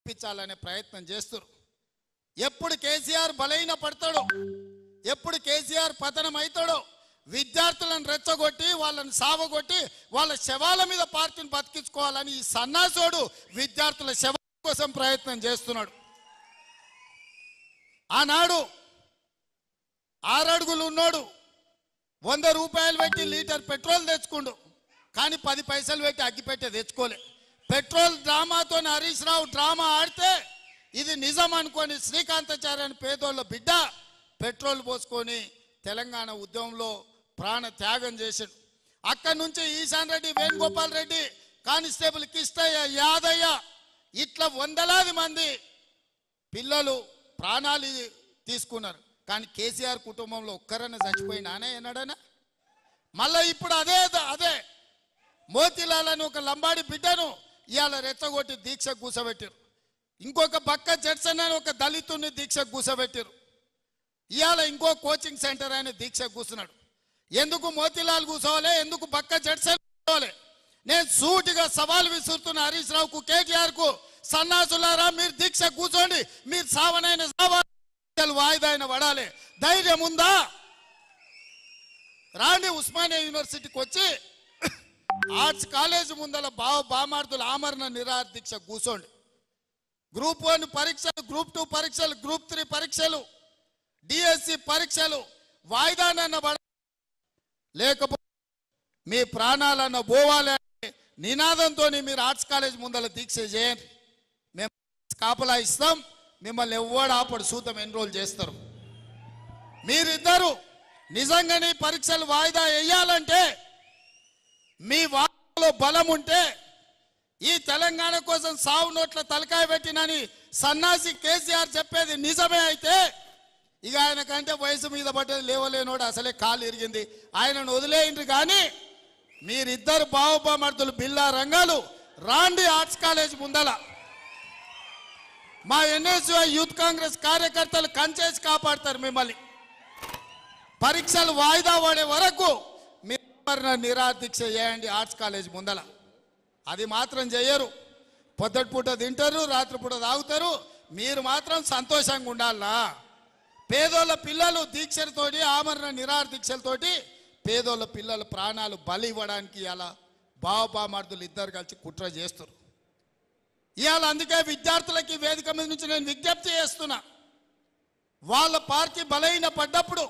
ఇప్పించాలనే ప్రయత్నం చేస్తారు. ఎప్పుడు కేసీఆర్ బలైన పడతాడో, ఎప్పుడు కేసీఆర్ పతనం అవుతాడో విద్యార్థులను రెచ్చగొట్టి వాళ్ళని సావగొట్టి వాళ్ళ శవాల మీద పార్టీని బతికించుకోవాలని ఈ సన్నాసోడు విద్యార్థుల శవాల కోసం ప్రయత్నం చేస్తున్నాడు. ఆనాడు 6 అడుగులు ఉన్నాడు 100 రూపాయలు పెట్టి లీటర్ పెట్రోల్ తెచ్చుకుండు, కానీ 10 పైసలు పెట్టి అగ్గిపెట్టే తెచ్చుకోలే. పెట్రోల్ డ్రామాతో హరీష్ రావు డ్రామా ఆడితే ఇది నిజం అనుకొని శ్రీకాంతాచార్య అని పేదోళ్ళ బిడ్డ పెట్రోల్ పోసుకొని తెలంగాణ ఉద్యమంలో ప్రాణ త్యాగం చేశాడు. అక్కడి నుంచి ఈశాన్ రెడ్డి, వేణుగోపాల్ రెడ్డి, కానిస్టేబుల్ కిష్టయ్య, యాదయ్య ఇట్లా వందలాది మంది పిల్లలు ప్రాణాలు తీసుకున్నారు. కానీ కేసీఆర్ కుటుంబంలో ఒక్కరన్నా చచ్చిపోయినానే ఎన్నడనా? మళ్ళీ ఇప్పుడు అదే మోతీలాల్ అని ఒక లంబాడి బిడ్డను ఇవాళ రెచ్చగొట్టి దీక్షకు కూసబెట్టారు. ఇంకొక బక్క జడ్సన్ అని ఒక దళితుని దీక్షకు కూసబెట్టారు. ఇవాళ ఇంకో కోచింగ్ సెంటర్ ఆయన దీక్షకు కూర్చున్నాడు. ఎందుకు మోతీలాల్ కూర్చోవాలి, ఎందుకు బక్క జడ్సన్ కూర్చోవాలి? నేను సూటిగా సవాల్ విసురుతున్న హరీష్ రావుకు, కేటీఆర్కు, సన్నాసులారా మీరు దీక్ష కూర్చోండి, మీరు సావనైన సవాలు వాయిదాయిన పడాలి. ధైర్యం ఉందా? రాండి ఉస్మానియా యూనివర్సిటీకి వచ్చి ఆర్ట్స్ కాలేజ్ ముందల బామార్దుల ఆమరణ నిరాహార దీక్ష కూర్చోండి. గ్రూప్ 1 పరీక్షలు, గ్రూప్ 2 పరీక్షలు, గ్రూప్ 3 పరీక్షలు, డిఎస్సి పరీక్షలు వాయిదానన్న పడ, లేకపోతే మీ ప్రాణాలన్న పోవాలి అనే నినాదంతో మీరు ఆర్ట్స్ కాలేజ్ ముందల దీక్ష చేయండి. మేము కాపలా ఇస్తాం, మిమ్మల్ని ఎవ్వడు ఆపడు, సూతం ఎన్రోల్ చేస్తారు. మీరిద్దరు నిజంగానే పరీక్షలు వాయిదా వేయాలంటే మీ వాటిలో బలం ఉంటే ఈ తెలంగాణ కోసం సావు నోట్ల తలకాయ పెట్టినని సన్నాసి కేసీఆర్ చెప్పేది నిజమే అయితే ఇక ఆయన కంటే వయసు మీద పడ్డది లేవలేనోడు అసలే కాలు ఇరిగింది, ఆయనను వదిలేయండి. కానీ మీరిద్దరు బావబామర్దులు బిల్లా రంగాలు రాండి ఆర్ట్స్ కాలేజ్ ముందల. మా ఎన్ఎస్యుఐ యూత్ కాంగ్రెస్ కార్యకర్తలు కంచేసి కాపాడతారు మిమ్మల్ని. పరీక్షలు వాయిదా పడే వరకు మీరు నిరాహార దీక్ష చేయండి ఆర్ట్స్ కాలేజ్ ముందల. అది మాత్రం చేయరు. పొద్దుటిపూట తింటారు, రాత్రిపూట తాగుతారు, మీరు మాత్రం సంతోషంగా ఉండాలా? పేదోళ్ళ పిల్లలు దీక్షలతోటి, ఆమరణ నిరాహార దీక్షలతోటి పేదోళ్ళ పిల్లల ప్రాణాలు బలి ఇవ్వడానికి ఇలా బావబామర్దులు ఇద్దరు కలిసి కుట్ర చేస్తారు. ఇవాళ అందుకే విద్యార్థులకి వేదిక మీద నుంచి నేను విజ్ఞప్తి చేస్తున్నా, వాళ్ళ పార్టీ బలహీన పడ్డప్పుడు,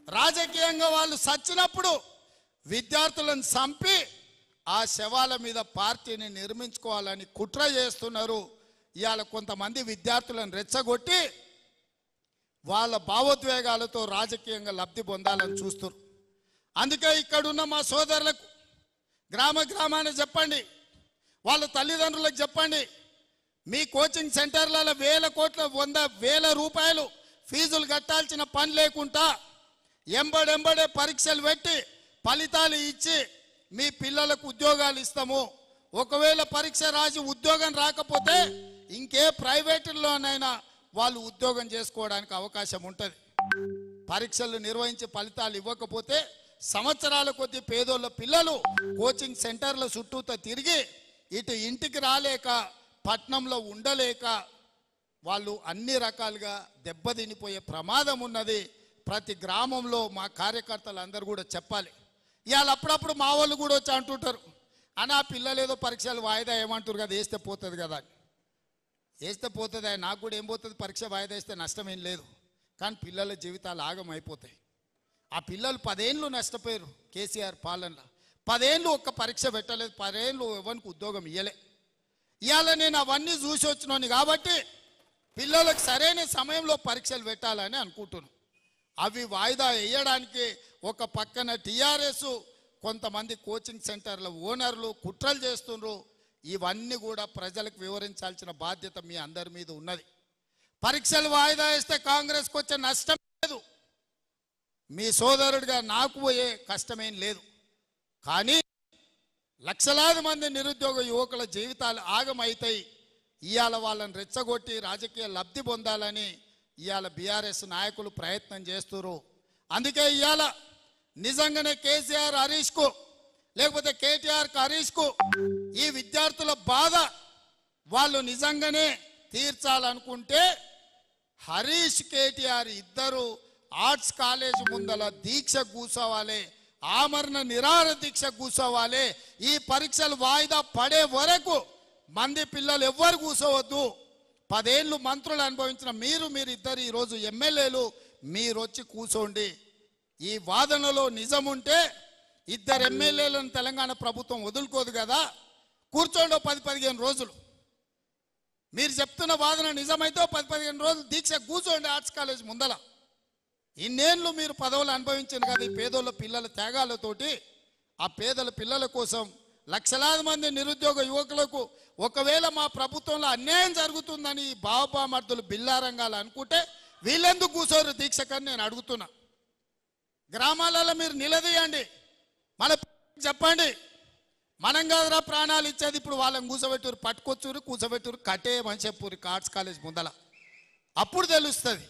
రాజకీయంగా వాళ్ళు సచ్చినప్పుడు విద్యార్థులను చంపి ఆ శవాల మీద పార్టీని నిర్మించుకోవాలని కుట్ర చేస్తున్నారు. ఇవాళ కొంతమంది విద్యార్థులను రెచ్చగొట్టి వాళ్ళ భావోద్వేగాలతో రాజకీయంగా లబ్ధి పొందాలని చూస్తారు. అందుకే ఇక్కడున్న మా సోదరులకు గ్రామాన చెప్పండి, వాళ్ళ తల్లిదండ్రులకు చెప్పండి, మీ కోచింగ్ సెంటర్లలో 1000 కోట్ల 100,000 రూపాయలు ఫీజులు కట్టాల్సిన పని లేకుండా ఎంబడెంబడే పరీక్షలు పెట్టి ఫలితాలు ఇచ్చి మీ పిల్లలకు ఉద్యోగాలు ఇస్తాము. ఒకవేళ పరీక్ష రాసి ఉద్యోగం రాకపోతే ఇంకే ప్రైవేటుల్లోనైనా వాళ్ళు ఉద్యోగం చేసుకోవడానికి అవకాశం ఉంటుంది. పరీక్షలు నిర్వహించి ఫలితాలు ఇవ్వకపోతే సంవత్సరాల కొద్దీ పేదోళ్ళ పిల్లలు కోచింగ్ సెంటర్ల చుట్టూతో తిరిగి ఇటు ఇంటికి రాలేక, పట్నంలో ఉండలేక వాళ్ళు అన్ని రకాలుగా దెబ్బతినిపోయే ప్రమాదం ఉన్నది. ప్రతి గ్రామంలో మా కార్యకర్తలు అందరూ కూడా చెప్పాలి. ఇవాళ అప్పుడప్పుడు మా వాళ్ళు కూడా వచ్చి అంటుంటారు, అన్న పిల్లలు ఏదో పరీక్షలు వాయిదా ఏమంటారు కదా, వేస్తే పోతుంది కదా. వేస్తే పోతుంది, నాకు కూడా ఏం పోతుంది, పరీక్ష వాయిదా వేస్తే నష్టం ఏం లేదు. కానీ పిల్లల జీవితాలు ఆగం అయిపోతాయి. ఆ పిల్లలు 10 ఏళ్ళు నష్టపోయారు కేసీఆర్ పాలనలో. 10 ఏళ్ళు ఒక్క పరీక్ష పెట్టలేదు, 10 ఏళ్ళు ఎవరికి ఉద్యోగం ఇవ్వలే. ఇవాళ నేను అవన్నీ చూసి వచ్చినాను కాబట్టి పిల్లలకు సరైన సమయంలో పరీక్షలు పెట్టాలని అనుకుంటున్నాను. అవి వాయిదా వేయడానికి ఒక పక్కన టీఆర్ఎస్, కొంతమంది కోచింగ్ సెంటర్ల ఓనర్లు కుట్రలు చేస్తున్నారు. ఇవన్నీ కూడా ప్రజలకు వివరించాల్సిన బాధ్యత మీ అందరి మీద ఉన్నది. పరీక్షలు వాయిదా వేస్తే కాంగ్రెస్కి వచ్చే నష్టం లేదు, మీ సోదరుడిగా నాకు పోయే కష్టమేం లేదు. కానీ లక్షలాది మంది నిరుద్యోగ యువకుల జీవితాలు ఆగమవుతాయి. ఇవాళ వాళ్ళని రెచ్చగొట్టి రాజకీయ లబ్ధి పొందాలని ఇవాళ బీఆర్ఎస్ నాయకులు ప్రయత్నం చేస్తున్నారు. అందుకే ఇవాళ నిజంగానే కేసీఆర్ హరీష్కు, లేకపోతే కేటీఆర్కి హరీష్కు ఈ విద్యార్థుల బాధ వాళ్ళు నిజంగానే తీర్చాలనుకుంటే హరీష్ కేటీఆర్ ఇద్దరు ఆర్ట్స్ కాలేజ్ ముందల దీక్ష కూర్చోవాలి, ఆమరణ నిరాహార దీక్ష కూర్చోవాలి. ఈ పరీక్షలు వాయిదా పడే వరకు మంది పిల్లలు ఎవ్వరు కూర్చోవద్దు. 10 ఏళ్ళు మంత్రులు అనుభవించిన మీరు ఇద్దరు ఈరోజు ఎమ్మెల్యేలు మీరు వచ్చి కూర్చోండి. ఈ వాదనలో నిజం ఉంటే ఇద్దరు ఎమ్మెల్యేలను తెలంగాణ ప్రభుత్వం వదులుకోదు కదా, కూర్చోండి 10-15 రోజులు. మీరు చెప్తున్న వాదన నిజమైతే 10-15 రోజులు దీక్ష కూర్చోండి ఆర్ట్స్ కాలేజ్ ముందల. ఇన్నేళ్ళు మీరు పదవులు అనుభవించారు కదా ఈ పేదోళ్ళ పిల్లల త్యాగాలతోటి. ఆ పేదల పిల్లల కోసం లక్షలాది మంది నిరుద్యోగ యువకులకు ఒకవేళ మా ప్రభుత్వంలో అన్యాయం జరుగుతుందని ఈ బావబామర్దులు బిల్లారంగాలు అనుకుంటే వీళ్ళెందుకు కూర్చోరు దీక్షకని నేను అడుగుతున్నా. గ్రామాలలో మీరు నిలదీయండి, మన చెప్పండి, మనం కాదురా ప్రాణాలు ఇచ్చేది, ఇప్పుడు వాళ్ళని కూర్చోబెట్టూరు, పట్టుకొచ్చురు, కూర్చోబెట్టూరు, కట్టేయమని చెప్పురు ఆర్ట్స్ కాలేజ్ ముందల. అప్పుడు తెలుస్తుంది